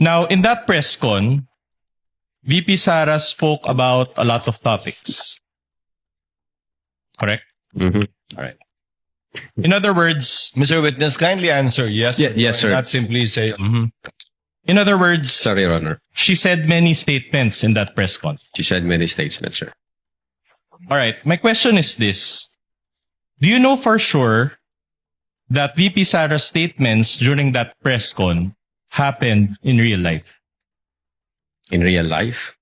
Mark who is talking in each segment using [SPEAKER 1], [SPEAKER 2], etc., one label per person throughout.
[SPEAKER 1] Now, in that press con, VP Sara spoke about a lot of topics. Correct?
[SPEAKER 2] Mhm.
[SPEAKER 1] All right. In other words,
[SPEAKER 3] Mr. Witness, kindly answer yes.
[SPEAKER 2] Yes, sir.
[SPEAKER 3] Not simply say,
[SPEAKER 1] in other words,
[SPEAKER 2] Sorry, Your Honor.
[SPEAKER 1] she said many statements in that press con.
[SPEAKER 2] She said many statements, sir.
[SPEAKER 1] All right. My question is this. Do you know for sure that VP Sara's statements during that press con happened in real life?
[SPEAKER 2] In real life?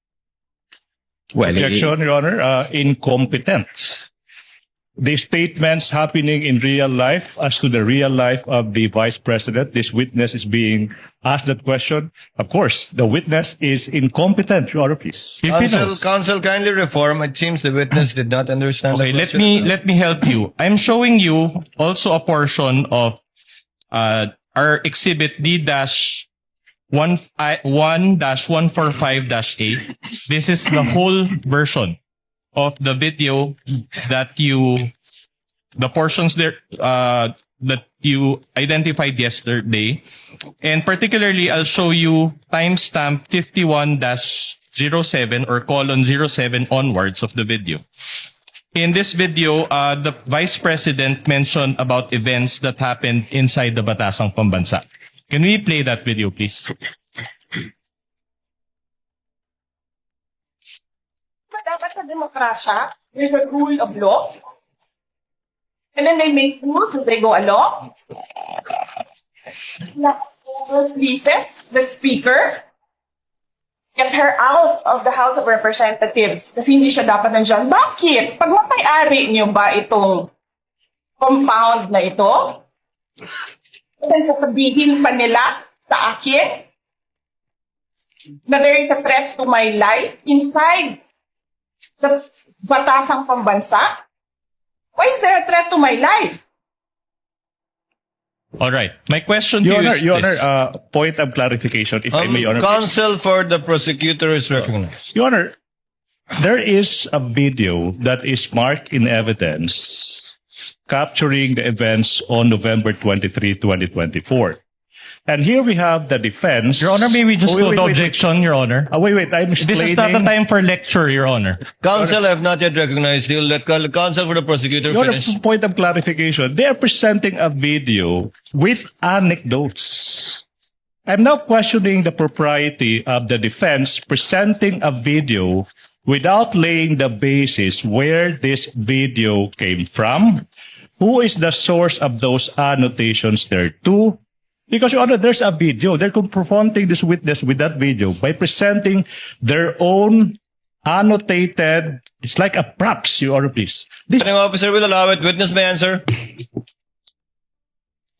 [SPEAKER 2] Well,
[SPEAKER 4] Objection, Your Honor. Incompetent. The statements happening in real life as to the real life of the Vice President, this witness is being asked that question. Of course, the witness is incompetent, Your Honor, please.
[SPEAKER 3] counsel, kindly reform. It seems the witness did not understand
[SPEAKER 1] Okay,
[SPEAKER 3] the
[SPEAKER 1] let
[SPEAKER 3] question.
[SPEAKER 1] me help you. I'm showing you also a portion of our exhibit D-1-145-8. This is the whole version of the video that the portions there that you identified yesterday. And particularly, I'll show you timestamp 51-07 or :07 onwards of the video. In this video, the Vice President mentioned about events that happened inside the Batasang Pambansa. Can we play that video, please?
[SPEAKER 5] Dapat sa demokrasya, there's a rule of law. And then they make rules as they go along. Pleases the speaker, get her out of the House of Representatives kasi hindi siya dapat nandyan. Bakit? Pag mapay-ari niyo ba itong compound na ito? And then sasabihin pa nila sa akin na there is a threat to my life inside the Batasang Pambansa? Why is there a threat to my life?
[SPEAKER 1] All right. My question to
[SPEAKER 4] Your
[SPEAKER 1] you
[SPEAKER 4] Honor,
[SPEAKER 1] is
[SPEAKER 4] Your
[SPEAKER 1] this.
[SPEAKER 4] Honor, point of clarification, if I may, Your Honor.
[SPEAKER 3] Counsel for the prosecutor is recognized.
[SPEAKER 4] Your Honor, there is a video that is marked in evidence capturing the events on November 23, 2024. And here we have the defense.
[SPEAKER 1] Your Honor, may we just
[SPEAKER 4] Oh,
[SPEAKER 1] note the objection, Your Honor?
[SPEAKER 4] Wait, I'm
[SPEAKER 1] This
[SPEAKER 4] explaining.
[SPEAKER 1] is not the time for lecture, Your Honor.
[SPEAKER 3] Counsel have not yet recognized. You'll let counsel for the prosecutor
[SPEAKER 4] Your Honor,
[SPEAKER 3] finish.
[SPEAKER 4] point of clarification. They are presenting a video with anecdotes. I'm now questioning the propriety of the defense presenting a video without laying the basis where this video came from, who is the source of those annotations there too. Because, Your Honor, there's a video. They're confronting this witness with that video by presenting their own annotated, it's like a props, Your Honor, please. This
[SPEAKER 3] Presiding officer will allow it. Witness may answer.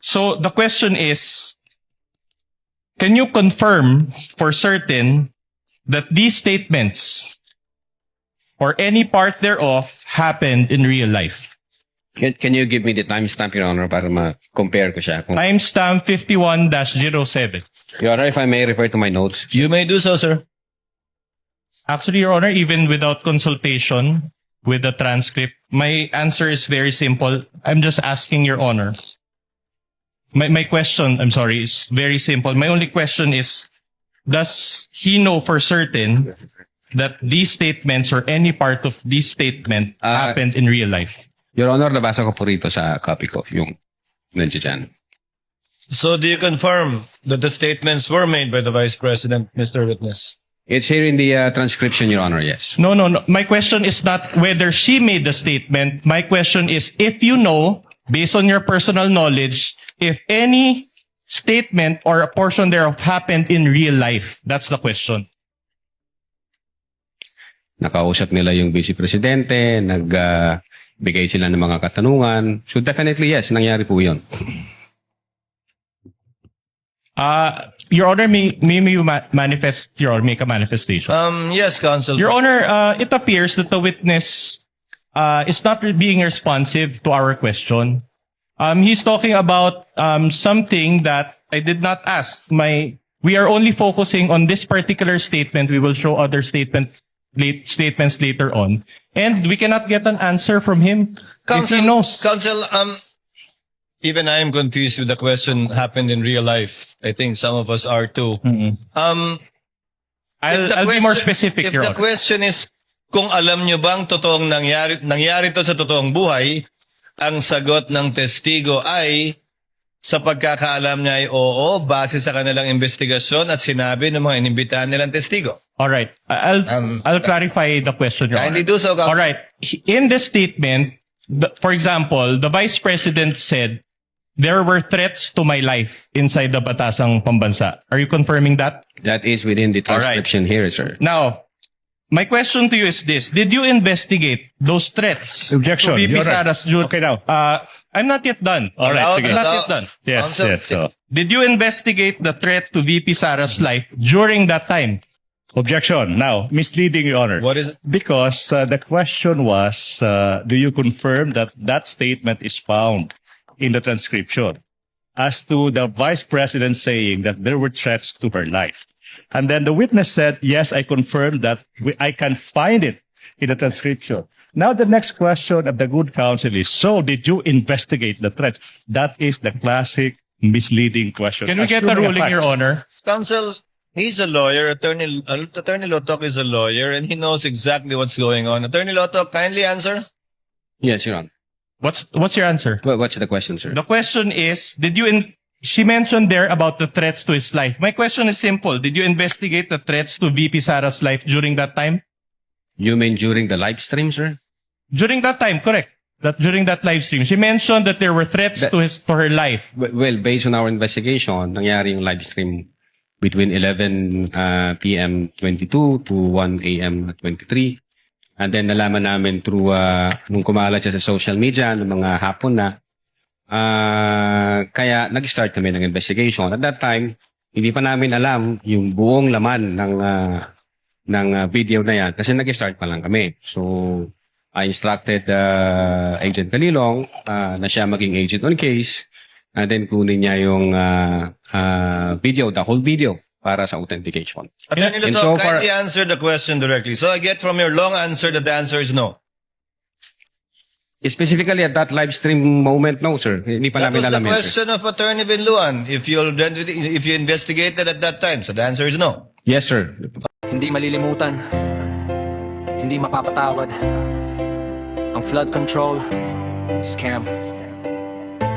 [SPEAKER 1] So the question is, can you confirm for certain that these statements or any part thereof happened in real life?
[SPEAKER 2] Can you give me the timestamp, Your Honor, para ma-compare ko siya?
[SPEAKER 1] Timestamp 51-07.
[SPEAKER 2] Your Honor, if I may refer to my notes.
[SPEAKER 3] You may do so, sir.
[SPEAKER 1] Actually, Your Honor, even without consultation with the transcript, my answer is very simple. I'm just asking Your Honor. My question, I'm sorry, is very simple. My only question is, does he know for certain that these statements or any part of this statement happened in real life?
[SPEAKER 2] Your Honor, nabasa ko po rito sa copy ko, yung nandiyan dyan.
[SPEAKER 3] So do you confirm that the statements were made by the Vice President, Mr. Witness?
[SPEAKER 2] It's here in the transcription, Your Honor, yes.
[SPEAKER 1] No. My question is not whether she made the statement. My question is, if you know, based on your personal knowledge, if any statement or a portion thereof happened in real life. That's the question.
[SPEAKER 2] Nakausap nila yung Vice Presidente, nagbigay sila ng mga katanungan. So definitely yes, nangyari po yun.
[SPEAKER 1] Your Honor, may you manifest, Your Honor, make a manifestation.
[SPEAKER 3] Yes, counsel.
[SPEAKER 1] Your Honor, it appears that the witness is not being responsive to our question. He's talking about something that I did not ask. We are only focusing on this particular statement. We will show other statements later on. And we cannot get an answer from him if he knows.
[SPEAKER 3] Counsel, even I am confused with the question happened in real life. I think some of us are too. If the
[SPEAKER 1] I'll be more
[SPEAKER 3] question-
[SPEAKER 1] specific,
[SPEAKER 3] If
[SPEAKER 1] Your
[SPEAKER 3] the
[SPEAKER 1] Honor.
[SPEAKER 3] question is kung alam nyo bang totoong nangyari to sa totoong buhay, ang sagot ng testigo ay sa pagkakaalam niya ay oo, base sa kanilang investigasyon at sinabi ng mga inimbitahan nilang testigo.
[SPEAKER 1] All right. I'll clarify the question, Your
[SPEAKER 3] Kindly
[SPEAKER 1] Honor.
[SPEAKER 3] do so, Counsel.
[SPEAKER 1] All right. In the statement, for example, the Vice President said there were threats to my life inside the Batasang Pambansa. Are you confirming that?
[SPEAKER 2] That is within the
[SPEAKER 1] All right.
[SPEAKER 2] transcription here, sir.
[SPEAKER 1] Now, my question to you is this. Did you investigate those threats
[SPEAKER 4] Objection,
[SPEAKER 1] to VP
[SPEAKER 4] Your Honor.
[SPEAKER 1] Sara's
[SPEAKER 4] Okay, now.
[SPEAKER 1] I'm not yet done.
[SPEAKER 4] All right,
[SPEAKER 3] Allow-
[SPEAKER 4] sige.
[SPEAKER 1] I'm not
[SPEAKER 3] allow-
[SPEAKER 1] yet done.
[SPEAKER 4] Yes,
[SPEAKER 3] Counsel,
[SPEAKER 4] yes. So,
[SPEAKER 1] Did you investigate the threat to VP Sara's life during that time?
[SPEAKER 4] objection. Now, misleading, Your Honor.
[SPEAKER 3] What is it?
[SPEAKER 4] Because the question was, do you confirm that that statement is found in the transcription as to the Vice President saying that there were threats to her life? And then the witness said, yes, I confirm that I can find it in the transcription. Now, the next question of the good counsel is, so did you investigate the threats? That is the classic misleading question.
[SPEAKER 1] Can we get a
[SPEAKER 4] Assuming
[SPEAKER 1] ruling,
[SPEAKER 4] fact.
[SPEAKER 1] Your Honor?
[SPEAKER 3] Counsel, he's a lawyer. Attorney Lotok is a lawyer and he knows exactly what's going on. Attorney Lotok, kindly answer.
[SPEAKER 2] Yes, Your Honor.
[SPEAKER 1] What's your answer?
[SPEAKER 2] What's the question, sir?
[SPEAKER 1] The question is, she mentioned there about the threats to his life. My question is simple. Did you investigate the threats to VP Sara's life during that time?
[SPEAKER 2] You mean during the live stream, sir?
[SPEAKER 1] During that time, correct. That during that live stream, she mentioned that there were threats to her life.
[SPEAKER 2] Well, based on our investigation, nangyari yung live stream between 11 p.m. 22 to 1 a.m. 23. And then nalaman namin through, nung kumalat siya sa social media, ng mga hapon na, kaya nag-start kami ng investigation. At that time, hindi pa namin alam yung buong laman ng video na yan kasi nag-start pa lang kami. So, I instructed Agent Calilong na siya maging agent on case and then kunin niya yung video, the whole video para sa authentication.
[SPEAKER 3] Attorney
[SPEAKER 2] And
[SPEAKER 3] Lotok,
[SPEAKER 2] so far-
[SPEAKER 3] kindly answer the question directly. So I get from your long answer that the answer is no.
[SPEAKER 2] Specifically at that live stream moment, no, sir. Hindi pa
[SPEAKER 3] That
[SPEAKER 2] namin
[SPEAKER 3] was the
[SPEAKER 2] alam yun, sir.
[SPEAKER 3] question of Attorney Binluan. If you investigated at that time, so the answer is no.
[SPEAKER 2] Yes, sir.
[SPEAKER 6] Hindi malilimutan, hindi mapapatawad. Ang flood control, scam,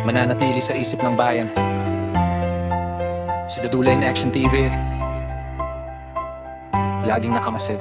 [SPEAKER 6] mananatili sa isip ng bayan. Si Dadula in Action TV, laging nakamasid.